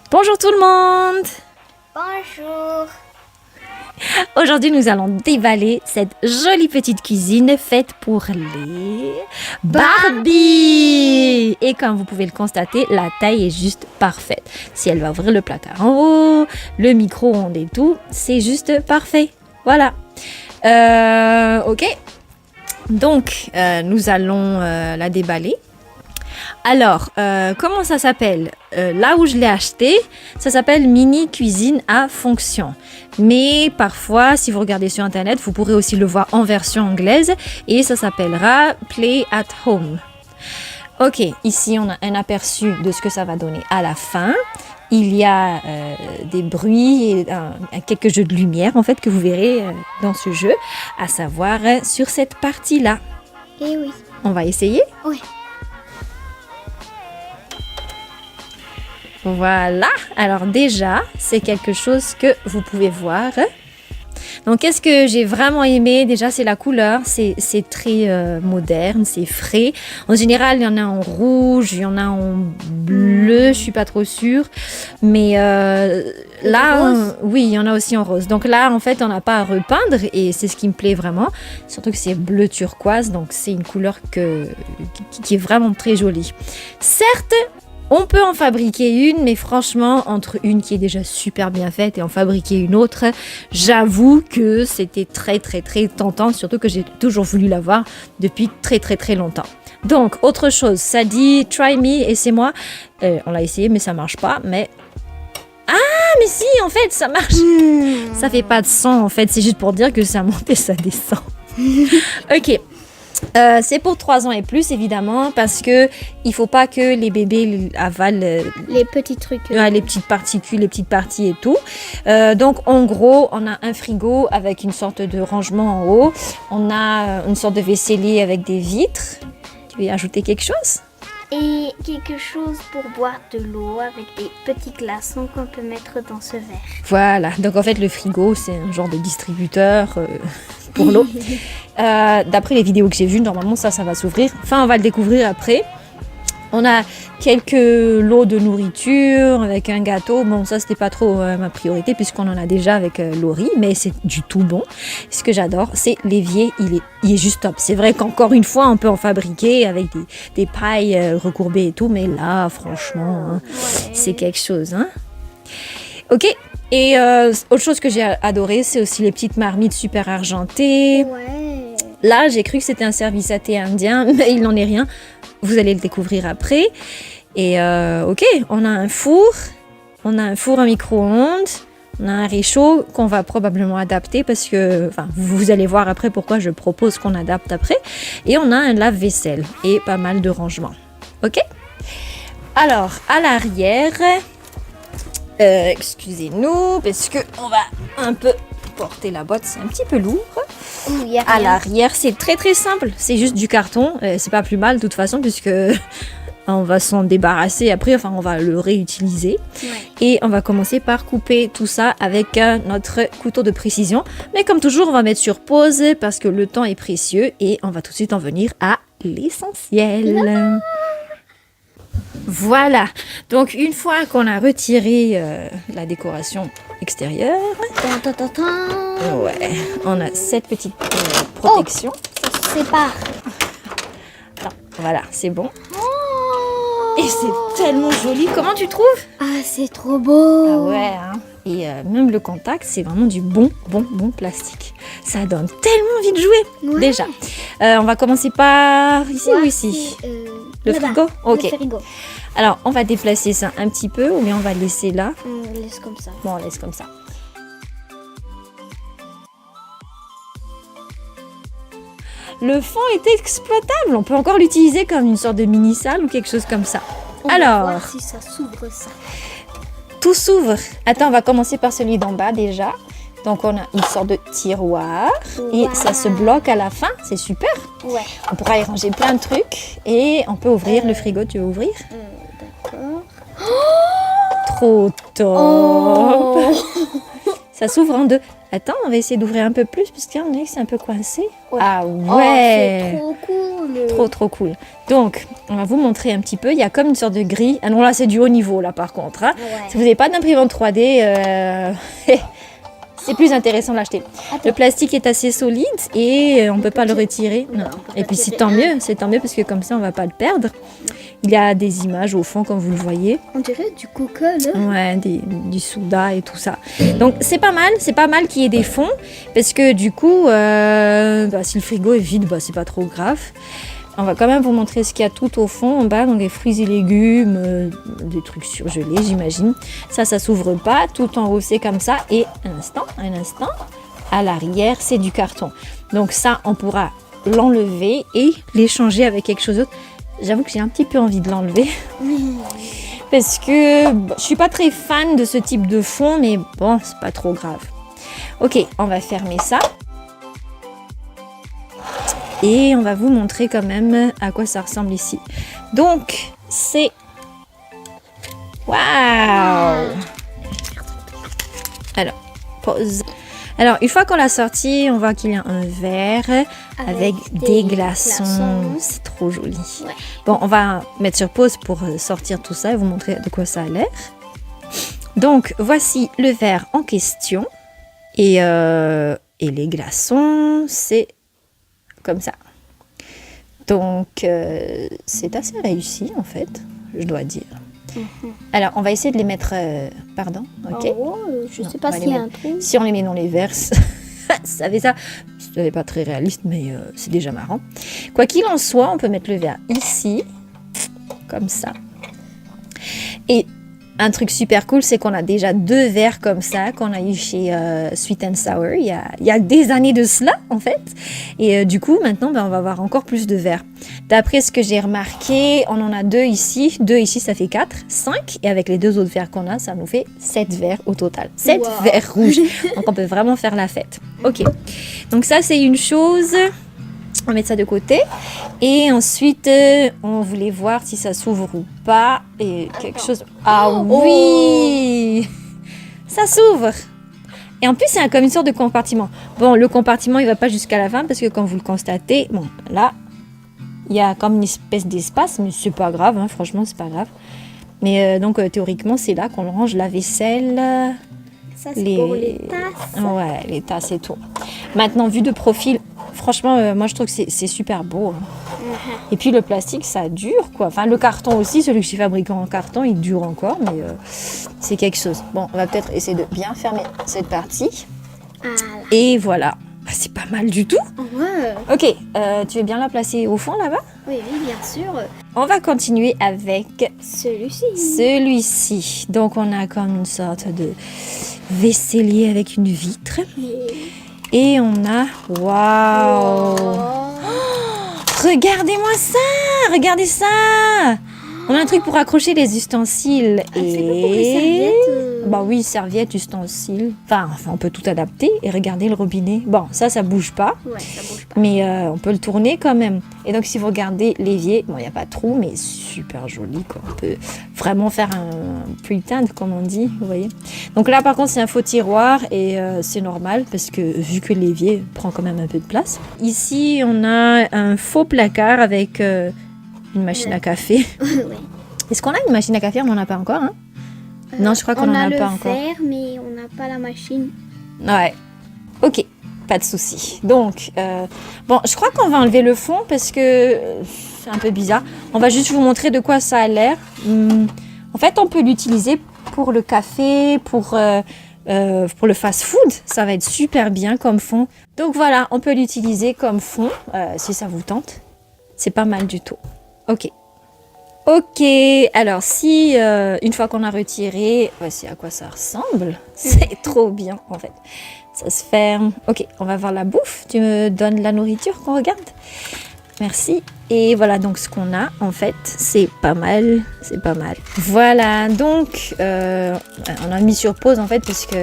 Bonjour tout le monde! Bonjour. Aujourd'hui, nous allons déballer cette jolie petite cuisine faite pour les Barbie! Et comme vous pouvez le constater, la taille est juste parfaite. Si elle va ouvrir le placard en haut, le micro-ondes et tout, c'est juste parfait. Voilà. Ok. Donc, nous allons la déballer. Alors, comment ça s'appelle? Là où je l'ai acheté, ça s'appelle mini cuisine à fonction. Mais parfois, si vous regardez sur Internet, vous pourrez aussi le voir en version anglaise et ça s'appellera Play at Home. Ok, ici on a un aperçu de ce que ça va donner à la fin. Il y a des bruits et quelques jeux de lumière en fait que vous verrez dans ce jeu, à savoir sur cette partie-là. Eh oui. On va essayer? Oui. Voilà, alors déjà, c'est quelque chose que vous pouvez voir. Donc, qu'est-ce que j'ai vraiment aimé? Déjà, c'est la couleur, c'est très moderne, c'est frais. En général, il y en a en rouge, il y en a en bleu, je suis pas trop sûre. Mais là, oui, il y en a aussi en rose. Donc là, en fait, on n'a pas à repeindre et c'est ce qui me plaît vraiment. Surtout que c'est bleu turquoise, donc c'est une couleur qui est vraiment très jolie. Certes, on peut en fabriquer une, mais franchement, entre une qui est déjà super bien faite et en fabriquer une autre, j'avoue que c'était très tentant, surtout que j'ai toujours voulu l'avoir depuis très longtemps. Donc, autre chose, ça dit « Try me » et c'est moi. On l'a essayé, mais ça marche pas, mais... Ah, mais si, en fait, ça marche. Ça fait pas de son, en fait, c'est juste pour dire que ça monte et ça descend. Ok. C'est pour 3 ans et plus évidemment parce que il faut pas que les bébés avalent les petits trucs. Les petites particules, les petites parties et tout. Donc en gros, on a un frigo avec une sorte de rangement en haut. On a une sorte de vaisselier avec des vitres. Tu veux ajouter quelque chose? Et quelque chose pour boire de l'eau avec des petits glaçons qu'on peut mettre dans ce verre. Voilà, donc en fait le frigo c'est un genre de distributeur pour l'eau. D'après les vidéos que j'ai vues, normalement ça va s'ouvrir. Enfin on va le découvrir après. On a quelques lots de nourriture avec un gâteau. Bon, ça, c'était pas trop ma priorité puisqu'on en a déjà avec Laurie, mais c'est du tout bon. Ce que j'adore, c'est l'évier. Il est juste top. C'est vrai qu'encore une fois, on peut en fabriquer avec des pailles recourbées et tout, mais là, franchement, hein, c'est quelque chose. Hein. Ok. Et autre chose que j'ai adoré, c'est aussi les petites marmites super argentées. Ouais. Là, j'ai cru que c'était un service à thé indien, mais il n'en est rien. Vous allez le découvrir après. Et ok, on a un four à micro-ondes, on a un réchaud qu'on va probablement adapter parce que, enfin, vous allez voir après pourquoi je propose qu'on adapte après. Et on a un lave-vaisselle et pas mal de rangements. Ok? Alors, à l'arrière, excusez-nous parce que on va un peu porter la boîte, c'est un petit peu lourd. À l'arrière, c'est très simple. C'est juste du carton. C'est pas plus mal de toute façon puisque on va s'en débarrasser après. Enfin, on va le réutiliser. Ouais. Et on va commencer par couper tout ça avec notre couteau de précision. Mais comme toujours, on va mettre sur pause parce que le temps est précieux et on va tout de suite en venir à l'essentiel. Voilà. Donc, une fois qu'on a retiré la décoration extérieure, ouais, on a cette petite protection. Ça se sépare. Non, voilà, c'est bon. Et c'est tellement joli. Comment tu trouves? Ah, c'est trop beau. Ah ouais, hein. Et même le contact, c'est vraiment du bon plastique. Ça donne tellement envie de jouer. Ouais. Déjà. On va commencer par ici ou ici? Le frigo? Ok. Le frigo. Alors, on va déplacer ça un petit peu ou bien on va le laisser là? On laisse comme ça. Bon, on laisse comme ça. Le fond est exploitable. On peut encore l'utiliser comme une sorte de mini-salle ou quelque chose comme ça. On va voir si ça s'ouvre ça. Tout s'ouvre. Attends, on va commencer par celui d'en bas déjà. Donc, on a une sorte de tiroir et ça se bloque à la fin. C'est super. Ouais. On pourra y ranger plein de trucs et on peut ouvrir le frigo. Tu veux ouvrir? D'accord. Trop top. Oh. Ça s'ouvre en deux. Attends, on va essayer d'ouvrir un peu plus parce qu'on dirait que c'est un peu coincé. Ouais. Ah Oh, ouais, c'est trop cool. trop cool. Donc, on va vous montrer un petit peu. Il y a comme une sorte de grille. Ah non, là, c'est du haut niveau, là, par contre. Hein. Ouais. Si vous n'avez pas d'imprimante 3D, c'est plus intéressant de l'acheter. Le plastique est assez solide et on ne peut pas le retirer. Non. on peut Et pas puis c'est tirer. tant mieux parce que comme ça, on ne va pas le perdre. Il y a des images au fond, comme vous le voyez. On dirait du coca, là. Ouais, du soda et tout ça. Donc c'est pas mal qu'il y ait des fonds parce que du coup, si le frigo est vide, c'est pas trop grave. On va quand même vous montrer ce qu'il y a tout au fond, en bas, donc les fruits et légumes, des trucs surgelés, j'imagine. Ça s'ouvre pas, tout en haut c'est comme ça. Et un instant, à l'arrière c'est du carton. Donc ça, on pourra l'enlever et l'échanger avec quelque chose d'autre. J'avoue que j'ai un petit peu envie de l'enlever. Parce que je suis pas très fan de ce type de fond, mais bon, c'est pas trop grave. Ok, on va fermer ça. Et on va vous montrer quand même à quoi ça ressemble ici. Donc, c'est... Waouh! Alors, pause. Alors, une fois qu'on l'a sorti, on voit qu'il y a un verre avec des glaçons. C'est trop joli. Ouais. Bon, on va mettre sur pause pour sortir tout ça et vous montrer de quoi ça a l'air. Donc, voici le verre en question. Et les glaçons, c'est comme ça. Donc, c'est assez réussi, en fait, je dois dire. Alors, on va essayer de les mettre... pardon, ok. Oh, je Non, sais pas on va s'il y les a un trou. Si on les met dans les verres, ça fait ça. Ce n'est pas très réaliste, mais c'est déjà marrant. Quoi qu'il en soit, on peut mettre le verre ici, comme ça. Et un truc super cool, c'est qu'on a déjà 2 verres comme ça qu'on a eu chez Sweet and Sour il y a des années de cela en fait. Et du coup maintenant on va avoir encore plus de verres. D'après ce que j'ai remarqué, on en a 2 ici. 2 ici ça fait 4, 5. Et avec les 2 autres verres qu'on a, ça nous fait 7 verres au total. 7 Wow. verres rouges. Donc on peut vraiment faire la fête. Ok. Donc ça c'est une chose. On va mettre ça de côté. Et ensuite, on voulait voir si ça s'ouvre ou pas. Et quelque chose... Ah oui! Ça s'ouvre! Et en plus, c'est comme une sorte de compartiment. Bon, le compartiment, il ne va pas jusqu'à la fin parce que comme vous le constatez, bon, là, il y a comme une espèce d'espace, mais c'est pas grave, hein, franchement, c'est pas grave. Mais donc, théoriquement, c'est là qu'on range la vaisselle. Ça, c'est pour les tasses. Ouais, les tasses et tout. Maintenant, vu de profil, franchement, moi je trouve que c'est super beau. Et puis le plastique, ça dure quoi. Enfin, le carton aussi, celui que j'ai fabriqué en carton, il dure encore, mais c'est quelque chose. Bon, on va peut-être essayer de bien fermer cette partie. Ah, là. Et voilà. C'est pas mal du tout. Ouais. Ok, tu veux bien la placer au fond là-bas? Oui, bien sûr. On va continuer avec Celui-ci. celui-ci. Donc on a comme une sorte de vaisselier avec une vitre. Et on a... Waouh! Regardez-moi ça! Regardez ça! On a un truc pour accrocher les ustensiles. C'est pas pour les serviettes. Bah oui, serviettes, ustensiles. Enfin, on peut tout adapter. Et regardez le robinet. Bon, ça bouge pas. Ouais, ça bouge pas. Mais on peut le tourner quand même. Et donc, si vous regardez l'évier, bon, il n'y a pas de trou, mais super joli, quoi. On peut vraiment faire un pretend, comme on dit, vous voyez. Donc là, par contre, c'est un faux tiroir et c'est normal parce que vu que l'évier prend quand même un peu de place. Ici, on a un faux placard avec une machine à café. Ouais. Est-ce qu'on a une machine à café? On n'en a pas encore, hein? Non, je crois qu'on n'en a pas encore. On a le verre, mais on n'a pas la machine. Ouais. Ok, pas de souci. Donc, bon, je crois qu'on va enlever le fond parce que c'est un peu bizarre. On va juste vous montrer de quoi ça a l'air. En fait, on peut l'utiliser pour le café, pour le fast-food. Ça va être super bien comme fond. Donc voilà, on peut l'utiliser comme fond si ça vous tente. C'est pas mal du tout. Ok. Ok, alors si une fois qu'on a retiré, voici à quoi ça ressemble. C'est trop bien en fait. Ça se ferme. Ok, on va voir la bouffe. Tu me donnes la nourriture qu'on regarde? Merci. Et voilà donc ce qu'on a en fait. C'est pas mal. C'est pas mal. Voilà, donc on a mis sur pause en fait puisque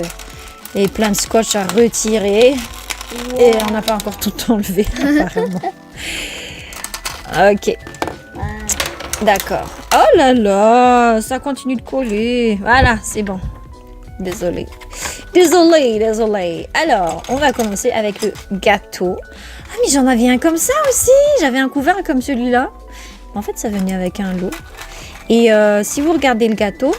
il y avait plein de scotch à retirer. Wow. Et on n'a pas encore tout enlevé apparemment. Ok. D'accord. Oh là là, ça continue de coller. Voilà, c'est bon. Désolée. Désolée. Alors, on va commencer avec le gâteau. Ah, mais j'en avais un comme ça aussi. J'avais un couvert comme celui-là. En fait, ça venait avec un lot. Et si vous regardez le gâteau,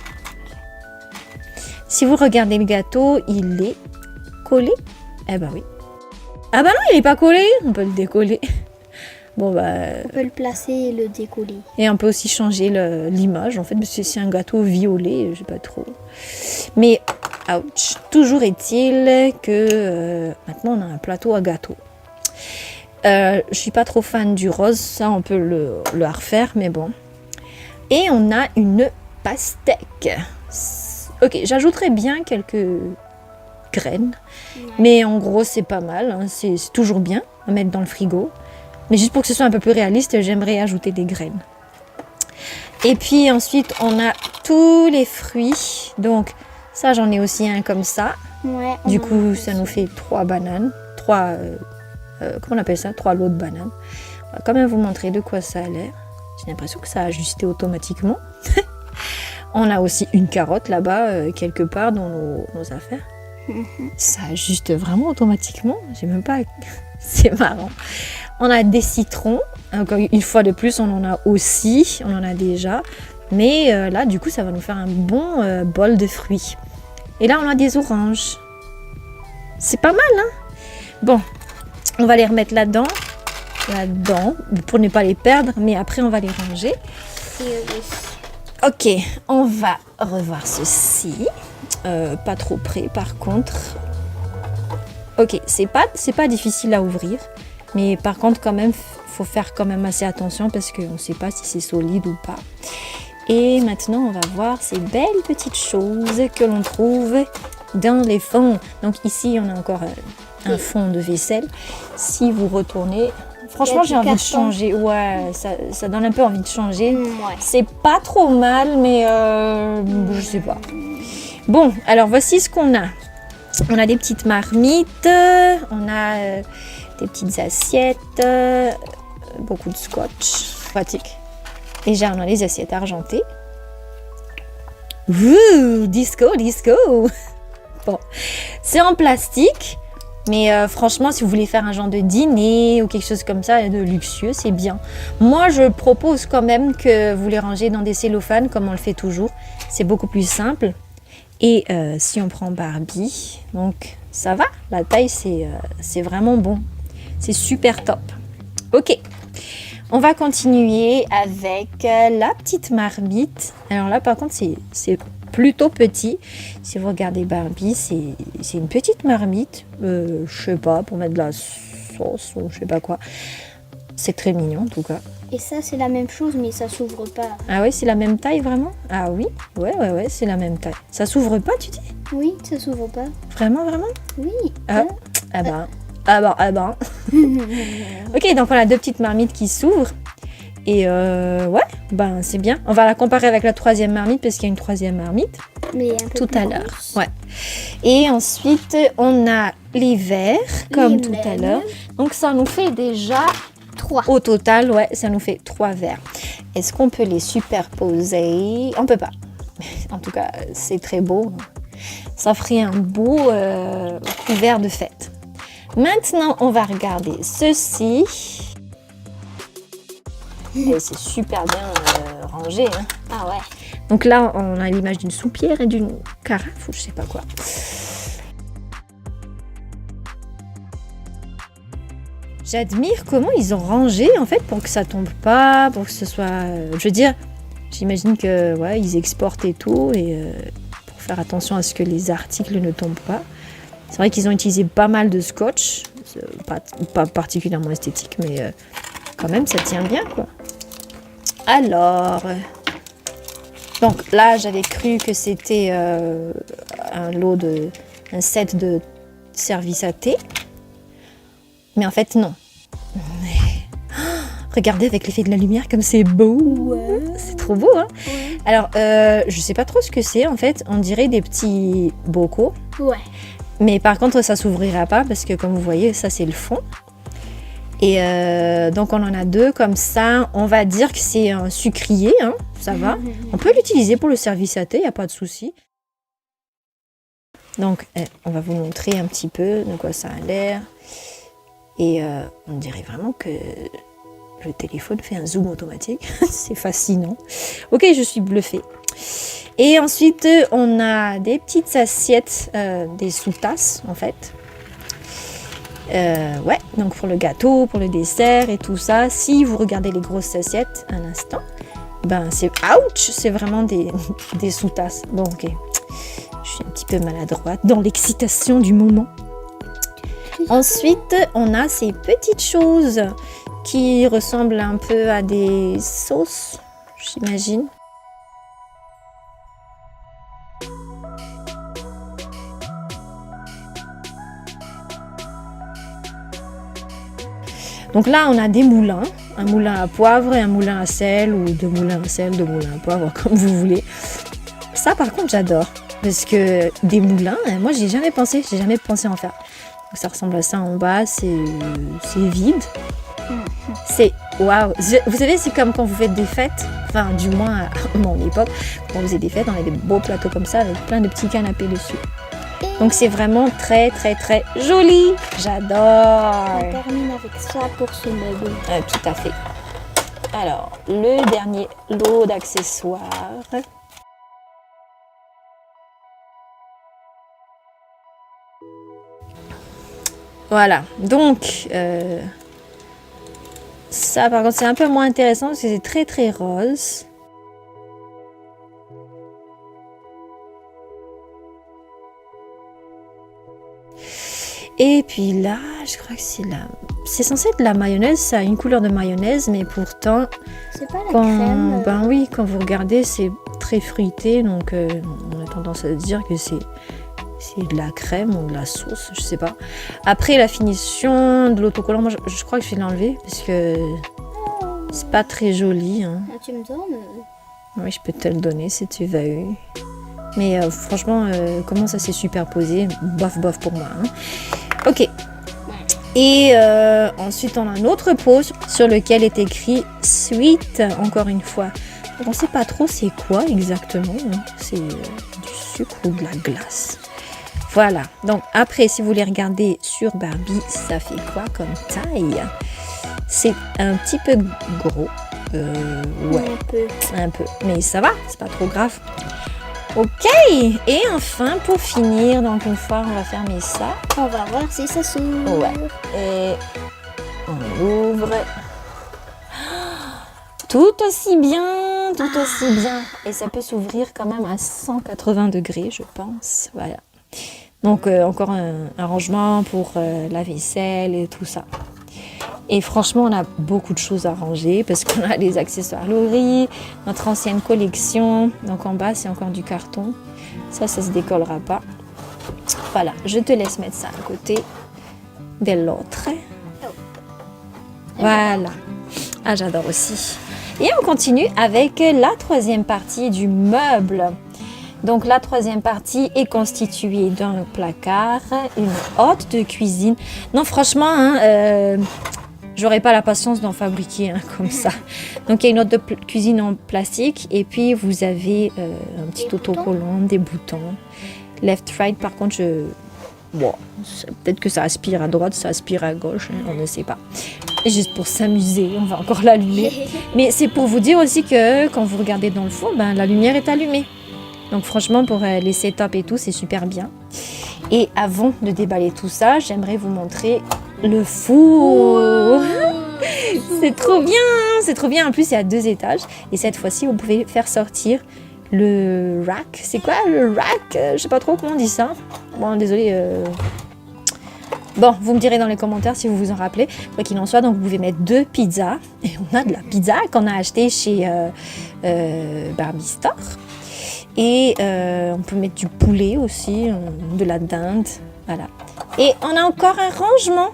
il est collé. Eh ben oui. Ah bah non, il est pas collé. On peut le décoller. Bon bah. On peut le placer et le décoller. Et on peut aussi changer l'image en fait, parce que c'est un gâteau violet, je sais pas trop. Mais ouch. Toujours est-il que maintenant on a un plateau à gâteau. Je suis pas trop fan du rose, ça on peut le refaire, mais bon. Et on a une pastèque. Ok, j'ajouterai bien quelques graines, mais en gros c'est pas mal, hein, c'est toujours bien à mettre dans le frigo. Mais juste pour que ce soit un peu plus réaliste, j'aimerais ajouter des graines. Et puis ensuite, on a tous les fruits. Donc ça, j'en ai aussi un comme ça. Ouais, du coup, ça nous fait 3 bananes. 3, comment on appelle ça? 3 lots de bananes. On va quand même vous montrer de quoi ça a l'air. J'ai l'impression que ça a ajusté automatiquement. On a aussi une carotte là-bas, quelque part dans nos affaires. Ça ajuste vraiment automatiquement. J'ai même pas... C'est marrant. On a des citrons. Encore une fois de plus, on en a aussi. On en a déjà. Mais là, du coup, ça va nous faire un bon bol de fruits. Et là, on a des oranges. C'est pas mal, hein? Bon, on va les remettre là-dedans, pour ne pas les perdre. Mais après, on va les ranger. Ok, on va revoir ceci. Pas trop près, par contre. Ok, c'est pas difficile à ouvrir. Mais par contre, quand même, faut faire quand même assez attention parce qu'on ne sait pas si c'est solide ou pas. Et maintenant, on va voir ces belles petites choses que l'on trouve dans les fonds. Donc ici, on a encore un fond de vaisselle. Si vous retournez, franchement, j'ai envie de changer. Ouais, ça donne un peu envie de changer. Ouais. C'est pas trop mal, mais je sais pas. Bon, alors voici ce qu'on a. On a des petites marmites, on a des petites assiettes, beaucoup de scotch, pratique. Déjà, on a les assiettes argentées. Ouh, disco. Bon, c'est en plastique, mais franchement, si vous voulez faire un genre de dîner ou quelque chose comme ça, de luxueux, c'est bien. Moi, je propose quand même que vous les rangez dans des cellophanes, comme on le fait toujours. C'est beaucoup plus simple. Et si on prend Barbie, donc ça va, la taille, c'est vraiment bon. C'est super top. Ok. On va continuer avec la petite marmite. Alors là, par contre, c'est plutôt petit. Si vous regardez Barbie, c'est une petite marmite. Je sais pas, pour mettre de la sauce ou je sais pas quoi. C'est très mignon, en tout cas. Et ça, c'est la même chose, mais ça s'ouvre pas. Ah oui, c'est la même taille, vraiment? Ah oui, ouais, c'est la même taille. Ça s'ouvre pas, tu dis? Oui, ça s'ouvre pas. Vraiment? Oui. Ah ben. Ok, donc on a 2 petites marmites qui s'ouvrent. Et ouais, ben c'est bien. On va la comparer avec la 3e marmite parce qu'il y a une 3e marmite. Mais un peu tout plus à l'heure. grosse. Ouais. Et ensuite, on a les verres, comme tout à l'heure. Donc ça nous fait déjà 3. au total, ouais, ça nous fait 3 verres. Est-ce qu'on peut les superposer? On peut pas. En tout cas, c'est très beau. Ça ferait un beau couvert de fête. Maintenant, on va regarder ceci. Et c'est super bien rangé. Hein. Ah ouais. Donc là, on a l'image d'une soupière et d'une carafe ou je sais pas quoi. J'admire comment ils ont rangé en fait pour que ça tombe pas, pour que ce soit... je veux dire, j'imagine que ouais, ils exportent et tout et pour faire attention à ce que les articles ne tombent pas. C'est vrai qu'ils ont utilisé pas mal de scotch, pas particulièrement esthétique, mais quand même ça tient bien quoi. Alors, donc là j'avais cru que c'était un set de service à thé, mais en fait non. Regardez avec l'effet de la lumière comme c'est beau, ouais. C'est trop beau hein. Ouais. Alors je sais pas trop ce que c'est en fait, on dirait des petits bocaux. Ouais. Mais par contre, ça s'ouvrira pas parce que comme vous voyez, ça c'est le fond. Et donc on en a 2 comme ça. On va dire que c'est un sucrier, hein, ça va. On peut l'utiliser pour le service à thé, il n'y a pas de souci. Donc, on va vous montrer un petit peu de quoi ça a l'air. Et on dirait vraiment que le téléphone fait un zoom automatique. C'est fascinant. Ok, je suis bluffée. Et ensuite, on a des petites assiettes, des sous-tasses en fait. Ouais, donc pour le gâteau, pour le dessert et tout ça. Si vous regardez les grosses assiettes, un instant, ben c'est ouch, c'est vraiment des sous-tasses. Bon, ok, je suis un petit peu maladroite dans l'excitation du moment. Ensuite, on a ces petites choses qui ressemblent un peu à des sauces, j'imagine. Donc là, on a des moulins, un moulin à poivre et un moulin à sel, ou deux moulins à sel, deux moulins à poivre, comme vous voulez. Ça, par contre, j'adore, parce que des moulins, moi, j'ai jamais pensé en faire. Donc, ça ressemble à ça en bas, c'est vide. C'est waouh. Vous savez, c'est comme quand vous faites des fêtes, enfin, du moins à mon époque, quand on faisait des fêtes, on avait des beaux plateaux comme ça, avec plein de petits canapés dessus. Donc c'est vraiment très très très joli. J'adore. On termine avec ça pour ce meuble. Tout à fait. Alors, le dernier lot d'accessoires. Voilà. Donc, ça par contre c'est un peu moins intéressant parce que c'est très très rose. Et puis là, je crois que c'est censé être de la mayonnaise, ça a une couleur de mayonnaise, mais pourtant, c'est pas la crème. Ben oui, quand vous regardez, c'est très fruité, donc on a tendance à dire que c'est de la crème ou de la sauce, je sais pas. Après, la finition de l'autocollant, moi je crois que je vais l'enlever parce que c'est pas très joli. Hein. Ah, tu me donnes? Oui, je peux te le donner si tu veux. Mais franchement, comment ça s'est superposé, bof bof pour moi. Hein. Ok. Et ensuite, on a un autre pot sur lequel est écrit Sweet, encore une fois. Donc, on ne sait pas trop c'est quoi exactement. Hein. C'est du sucre ou de la glace. Voilà. Donc, après, si vous voulez regarder sur Barbie, ça fait quoi comme taille? C'est un petit peu gros. Ouais, un peu. Mais ça va, c'est pas trop grave. Ok, et enfin pour finir, donc une fois on va fermer ça. On va voir si ça s'ouvre. Ouais, et on ouvre. Tout aussi bien. Et ça peut s'ouvrir quand même à 180 degrés, je pense. Voilà. Donc encore un rangement pour la vaisselle et tout ça. Et franchement, on a beaucoup de choses à ranger parce qu'on a les accessoires Laurie, notre ancienne collection. Donc en bas, c'est encore du carton. Ça se décollera pas. Voilà, je te laisse mettre ça à côté de l'autre. Voilà. Ah, j'adore aussi. Et on continue avec la troisième partie du meuble. Donc la troisième partie est constituée d'un placard, une hotte de cuisine. Non, franchement, hein, j'aurais pas la patience d'en fabriquer comme ça. Donc il y a une hotte de cuisine en plastique et puis vous avez un petit autocollant, des boutons. Left, right, par contre, peut-être que ça aspire à droite, ça aspire à gauche, hein, on ne sait pas. Et juste pour s'amuser, on va encore l'allumer. Mais c'est pour vous dire aussi que quand vous regardez dans le four, ben, la lumière est allumée. Donc franchement, pour les setups et tout, c'est super bien. Et avant de déballer tout ça, j'aimerais vous montrer le four. C'est trop bien. En plus, il y a 2 étages. Et cette fois-ci, vous pouvez faire sortir le rack. C'est quoi le rack? Je sais pas trop comment on dit ça. Bon, désolé. Bon, vous me direz dans les commentaires si vous vous en rappelez. Quoi qu'il en soit, donc vous pouvez mettre 2 pizzas. Et on a de la pizza qu'on a achetée chez Barbie Store. Et on peut mettre du poulet aussi, de la dinde, voilà. Et on a encore un rangement.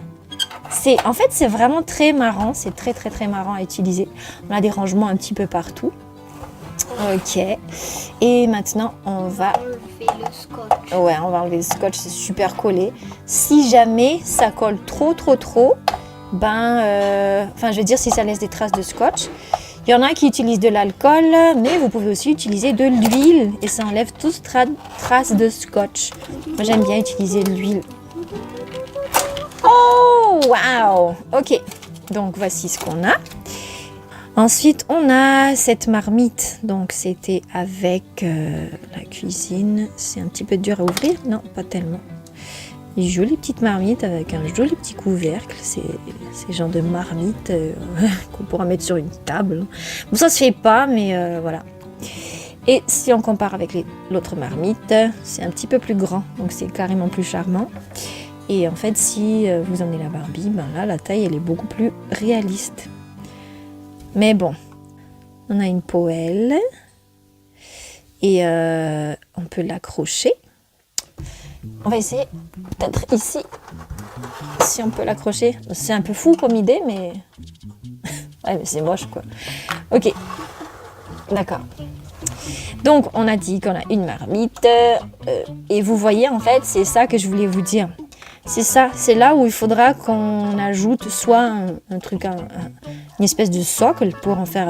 En fait, c'est vraiment très marrant, c'est très très très marrant à utiliser. On a des rangements un petit peu partout. Ok. Et maintenant, on va enlever le scotch. Ouais, on va enlever le scotch, c'est super collé. Si jamais ça colle trop, ben, enfin, je veux dire, si ça laisse des traces de scotch, il Il y en a qui utilisent de l'alcool, mais vous pouvez aussi utiliser de l'huile et ça enlève toute trace de scotch. Moi, j'aime bien utiliser de l'huile. Oh, wow! Ok, donc voici ce qu'on a. Ensuite, on a cette marmite. Donc, c'était avec la cuisine. C'est un petit peu dur à ouvrir. Non, pas tellement. Une jolie petite marmite avec un joli petit couvercle. C'est genre de marmite qu'on pourra mettre sur une table. Bon, ça se fait pas, mais voilà. Et si on compare avec l'autre marmite, c'est un petit peu plus grand. Donc, c'est carrément plus charmant. Et en fait, si vous emmenez la Barbie, ben là, la taille, elle est beaucoup plus réaliste. Mais bon, on a une poêle et on peut l'accrocher. On va essayer peut-être ici, si on peut l'accrocher. C'est un peu fou comme idée, mais ouais, mais c'est moche quoi. Ok, d'accord. Donc, on a dit qu'on a une marmite et vous voyez, en fait, c'est ça que je voulais vous dire. C'est ça, c'est là où il faudra qu'on ajoute soit un truc, une espèce de socle pour en faire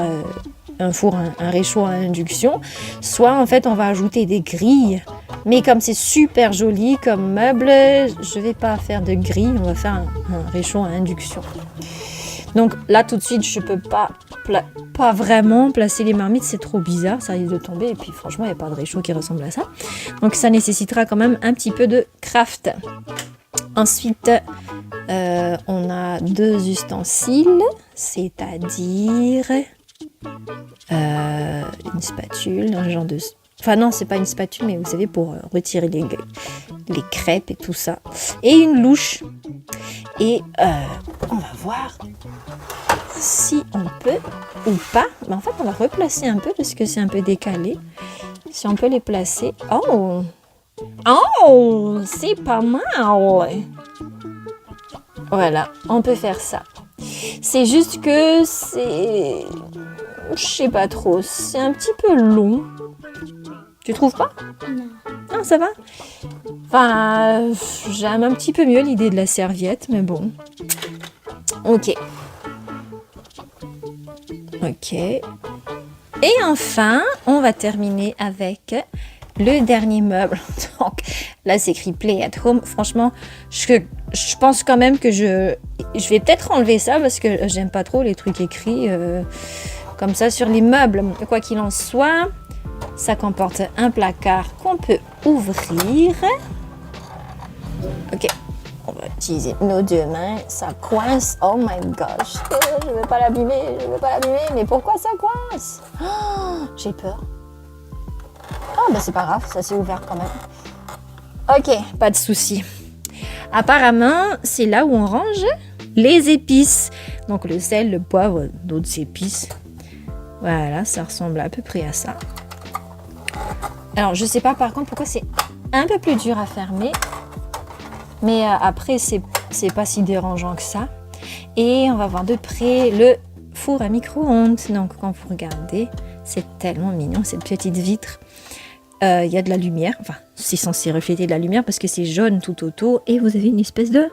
un four, un réchaud à induction, soit en fait on va ajouter des grilles. Mais comme c'est super joli comme meuble, je vais pas faire de grille, on va faire un réchaud à induction. Donc là tout de suite je peux pas vraiment placer les marmites, c'est trop bizarre, ça risque de tomber et puis franchement il n'y a pas de réchaud qui ressemble à ça. Donc ça nécessitera quand même un petit peu de craft. Ensuite, on a 2 ustensiles, c'est-à-dire une spatule, un genre de... Enfin non, c'est pas une spatule, mais vous savez, pour retirer les crêpes et tout ça. Et une louche. Et on va voir si on peut ou pas. Mais en fait, on va replacer un peu parce que c'est un peu décalé. Si on peut les placer... Oh, c'est pas mal. Voilà, on peut faire ça. C'est juste que c'est... Je sais pas trop, c'est un petit peu long. Tu trouves pas? Non. Non, ça va? Enfin, j'aime un petit peu mieux l'idée de la serviette, mais bon. Ok. Ok. Et enfin, on va terminer avec... le dernier meuble. Donc là, c'est écrit Play at Home. Franchement, je pense quand même que je vais peut-être enlever ça parce que j'aime pas trop les trucs écrits comme ça sur les meubles. Quoi qu'il en soit, ça comporte un placard qu'on peut ouvrir. Ok, on va utiliser nos 2 mains. Ça coince. Oh my gosh. Je veux pas l'abîmer. Mais pourquoi ça coince? Oh, j'ai peur. Oh, bah c'est pas grave, ça s'est ouvert quand même. Ok, pas de souci. Apparemment, c'est là où on range les épices. Donc le sel, le poivre, d'autres épices. Voilà, ça ressemble à peu près à ça. Alors, je sais pas par contre pourquoi c'est un peu plus dur à fermer. Mais après, c'est pas si dérangeant que ça. Et on va voir de près le four à micro-ondes. Donc, quand vous regardez, c'est tellement mignon, cette petite vitre. Il y a de la lumière, enfin c'est censé refléter de la lumière parce que c'est jaune tout autour et vous avez une espèce de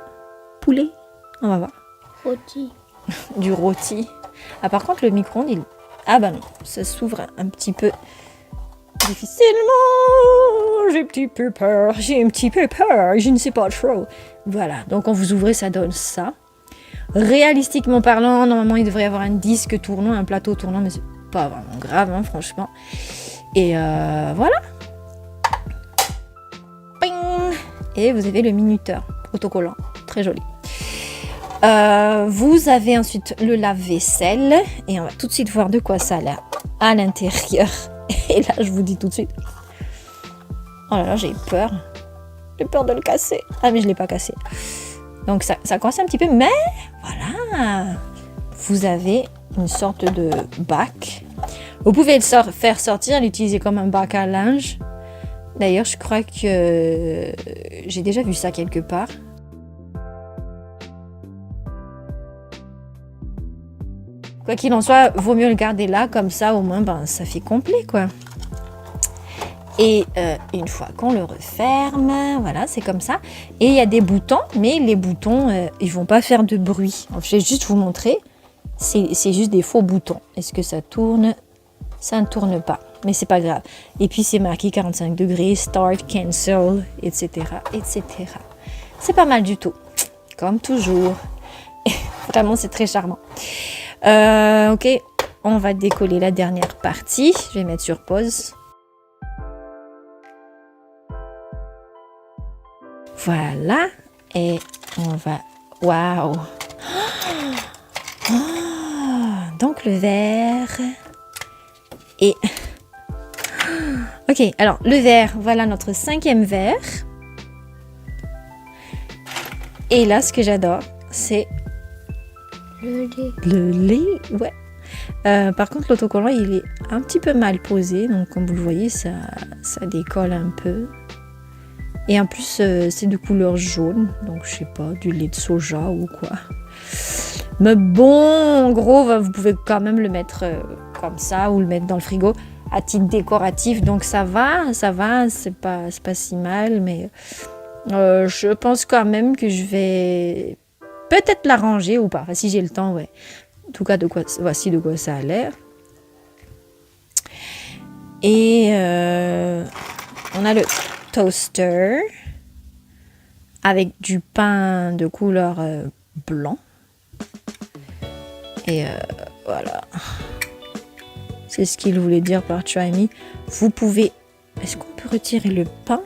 poulet, on va voir. Rôti. Du rôti. Ah par contre le micro-ondes, ah bah non, ça s'ouvre un petit peu difficilement, j'ai un petit peu peur, je ne sais pas trop. Voilà, donc quand vous ouvrez ça donne ça. Réalistiquement parlant, normalement il devrait y avoir un disque tournant, un plateau tournant, mais c'est pas vraiment grave hein, franchement. Et voilà. Et vous avez le minuteur autocollant, très joli. Vous avez ensuite le lave-vaisselle et on va tout de suite voir de quoi ça a l'air à l'intérieur. Et là, je vous dis tout de suite. Oh là là, j'ai peur. J'ai peur de le casser. Ah, mais je ne l'ai pas cassé. Donc ça coince un petit peu, mais voilà. Vous avez une sorte de bac. Vous pouvez le faire sortir, l'utiliser comme un bac à linge. D'ailleurs, je crois que j'ai déjà vu ça quelque part. Quoi qu'il en soit, vaut mieux le garder là, comme ça, au moins, ben, ça fait complet, quoi. Et une fois qu'on le referme, voilà, c'est comme ça. Et il y a des boutons, mais les boutons, ils vont pas faire de bruit. Je vais juste vous montrer. c'est juste des faux boutons. Est-ce que ça tourne? Ça ne tourne pas, mais c'est pas grave. Et puis c'est marqué 45 degrés, start, cancel, etc., etc. C'est pas mal du tout, comme toujours. Vraiment, c'est très charmant. Ok, on va décoller la dernière partie. Je vais mettre sur pause. Voilà, et on va... Waouh! Donc le verre... Et... Ok, alors le verre, voilà notre 5e verre. Et là, ce que j'adore, c'est... Le lait. Le lait, ouais. Par contre, l'autocollant, il est un petit peu mal posé. Donc, comme vous le voyez, ça décolle un peu. Et en plus, c'est de couleur jaune. Donc, je sais pas, du lait de soja ou quoi. Mais bon, en gros, vous pouvez quand même le mettre comme ça ou le mettre dans le frigo à titre décoratif. Donc, ça va, c'est pas si mal. Mais je pense quand même que je vais peut-être l'arranger ou pas. Enfin, si j'ai le temps, ouais. En tout cas, voici de quoi ça a l'air. Et on a le toaster avec du pain de couleur blanc. Et voilà. C'est ce qu'il voulait dire par try me. Vous pouvez... Est-ce qu'on peut retirer le pain?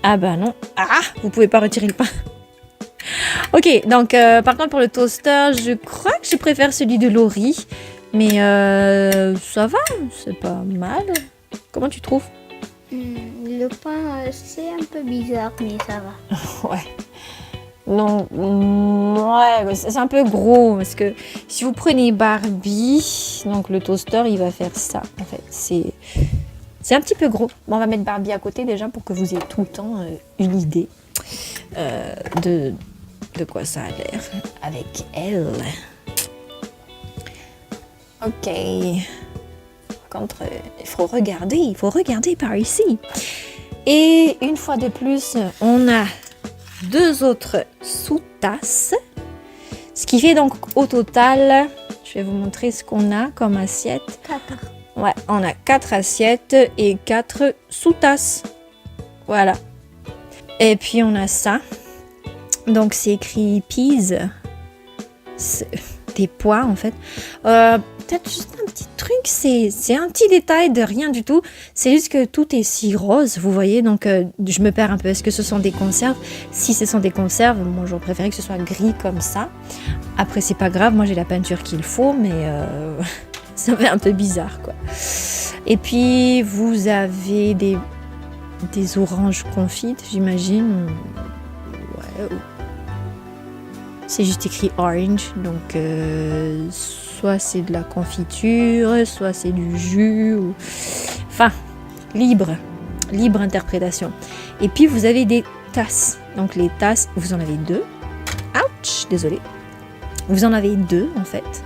Ah bah non. Ah, vous pouvez pas retirer le pain. Ok, donc par contre pour le toaster, je crois que je préfère celui de Laurie. Mais ça va, c'est pas mal. Comment tu trouves? Le pain, c'est un peu bizarre, mais ça va. Ouais. Non, ouais, c'est un peu gros parce que si vous prenez Barbie, donc le toaster, il va faire ça en fait. C'est un petit peu gros. Bon, on va mettre Barbie à côté déjà pour que vous ayez tout le temps une idée de quoi ça a l'air avec elle. Ok. Par contre, il faut regarder par ici. Et une fois de plus, on a 2 autres sous-tasses. Ce qui fait donc au total, je vais vous montrer ce qu'on a comme assiette. 4. Ouais, on a 4 assiettes et 4 sous-tasses. Voilà. Et puis on a ça. Donc c'est écrit peas. C'est des pois en fait. Peut-être juste un petit truc, c'est un petit détail de rien du tout. C'est juste que tout est si rose, vous voyez. Donc je me perds un peu. Est-ce que ce sont des conserves? Si ce sont des conserves, moi j'aurais préféré que ce soit gris comme ça. Après c'est pas grave, moi j'ai la peinture qu'il faut, mais ça fait un peu bizarre quoi. Et puis vous avez des oranges confites, j'imagine. Ouais. C'est juste écrit orange, donc soit c'est de la confiture, soit c'est du jus, ou... enfin, libre interprétation. Et puis vous avez des tasses, donc les tasses, vous en avez 2. Ouch, désolé. Vous en avez 2 en fait.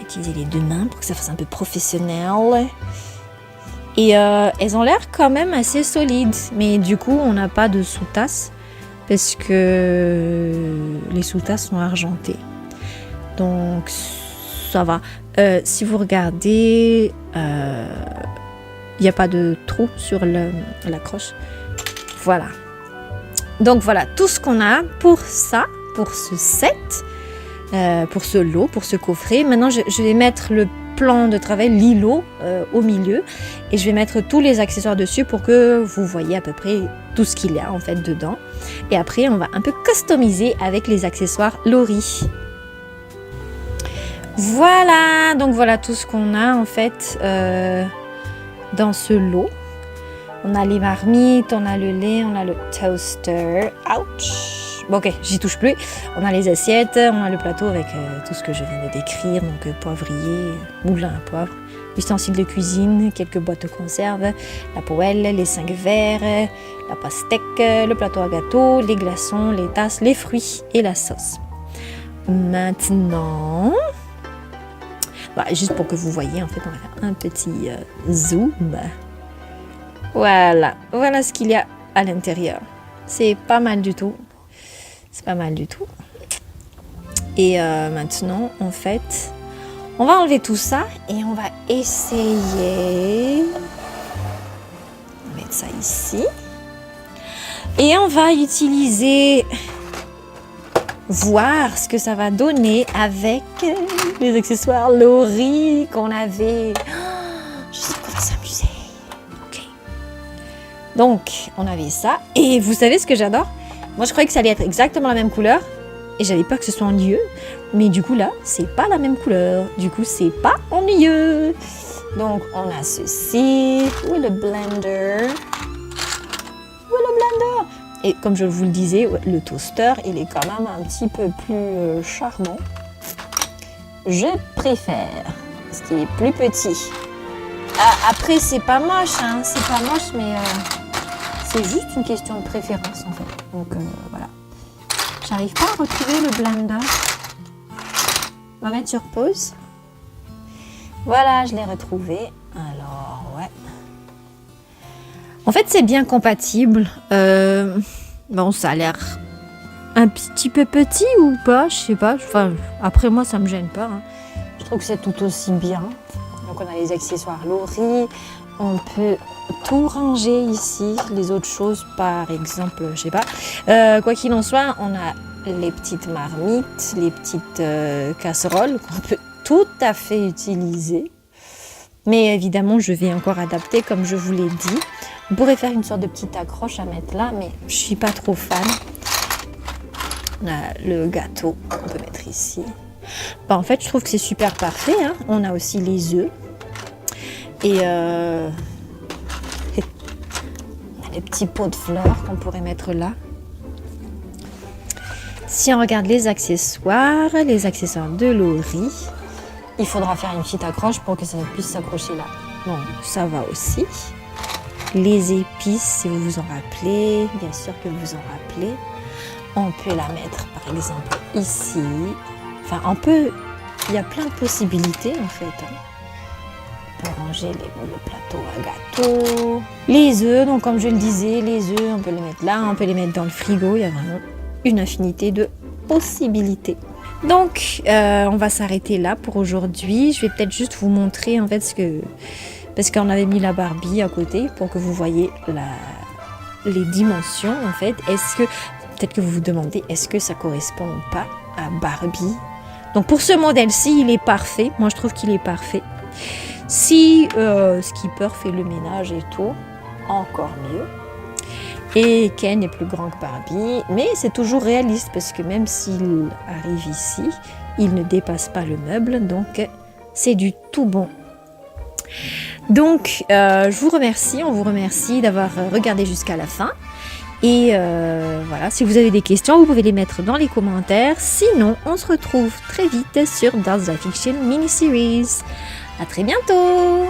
Utilisez les 2 mains pour que ça fasse un peu professionnel. Et elles ont l'air quand même assez solides, mais du coup on n'a pas de sous-tasse. Parce que les sous-tasses sont argentées. Donc, ça va. Si vous regardez, il n'y a pas de trou sur la croche. Voilà. Donc, voilà tout ce qu'on a pour ça, pour ce set, pour ce lot, pour ce coffret. Maintenant, je vais mettre le plan de travail, l'îlot au milieu. Et je vais mettre tous les accessoires dessus pour que vous voyez à peu près tout ce qu'il y a en fait dedans. Et après, on va un peu customiser avec les accessoires Laurie. Voilà, donc voilà tout ce qu'on a en fait dans ce lot. On a les marmites, on a le lait, on a le toaster. Ouch! Bon, ok, j'y touche plus. On a les assiettes, on a le plateau avec tout ce que je viens de décrire, donc poivrier, moulin à poivre, ustensiles de cuisine, quelques boîtes de conserve, la poêle, les 5 verres, la pastèque, le plateau à gâteau, les glaçons, les tasses, les fruits et la sauce. Maintenant, voilà, juste pour que vous voyez, en fait, on va faire un petit zoom. Voilà ce qu'il y a à l'intérieur. C'est pas mal du tout. C'est pas mal du tout. Et maintenant, en fait, on va enlever tout ça et on va essayer. On va mettre ça ici. Et on va utiliser, voir ce que ça va donner avec les accessoires Lori qu'on avait. Je sais qu'on va s'amuser. Ok. Donc, on avait ça. Et vous savez ce que j'adore? Moi, je croyais que ça allait être exactement la même couleur. Et j'avais peur que ce soit ennuyeux. Mais du coup, là, c'est pas la même couleur. Du coup, c'est pas ennuyeux. Donc, on a ceci. Où est le blender? Et comme je vous le disais, le toaster, il est quand même un petit peu plus charmant. Je préfère, parce qu'il est plus petit. Après, c'est pas moche, hein, c'est pas moche, mais c'est juste une question de préférence, en fait. Donc, voilà. J'arrive pas à retrouver le blender. On va mettre sur pause. Voilà, je l'ai retrouvé. Alors, ouais. En fait, c'est bien compatible. Bon, ça a l'air un petit peu petit ou pas, je sais pas. Enfin, après moi, ça me gêne pas. Hein. Je trouve que c'est tout aussi bien. Donc, on a les accessoires Lori. On peut tout ranger ici. Les autres choses, par exemple, je sais pas. Quoi qu'il en soit, on a les petites marmites, les petites casseroles qu'on peut tout à fait utiliser. Mais évidemment, je vais encore adapter, comme je vous l'ai dit. On pourrait faire une sorte de petite accroche à mettre là, mais je suis pas trop fan. On a le gâteau qu'on peut mettre ici. En fait, je trouve que c'est super parfait. Hein. On a aussi les œufs. Et on a les petits pots de fleurs qu'on pourrait mettre là. Si on regarde les accessoires de Lori, il faudra faire une petite accroche pour que ça puisse s'accrocher là. Bon, ça va aussi. Les épices, si vous vous en rappelez, bien sûr que vous vous en rappelez. On peut la mettre par exemple ici. Enfin, on peut, il y a plein de possibilités en fait. Hein. On peut ranger le plateau à gâteau. Les œufs, donc comme je le disais, les œufs, on peut les mettre là, on peut les mettre dans le frigo. Il y a vraiment une infinité de possibilités. Donc, on va s'arrêter là pour aujourd'hui. Je vais peut-être juste vous montrer en fait ce que... Parce qu'on avait mis la Barbie à côté pour que vous voyez les dimensions en fait. Est-ce que, peut-être que vous vous demandez, est-ce que ça correspond ou pas à Barbie? Donc pour ce modèle-ci, il est parfait. Moi, je trouve qu'il est parfait. Si Skipper fait le ménage et tout, encore mieux. Et Ken est plus grand que Barbie, mais c'est toujours réaliste parce que même s'il arrive ici, il ne dépasse pas le meuble, donc c'est du tout bon. Donc, je vous remercie, on vous remercie d'avoir regardé jusqu'à la fin. Et voilà, si vous avez des questions, vous pouvez les mettre dans les commentaires. Sinon, on se retrouve très vite sur Dolls Life Fiction Mini-Series. À très bientôt!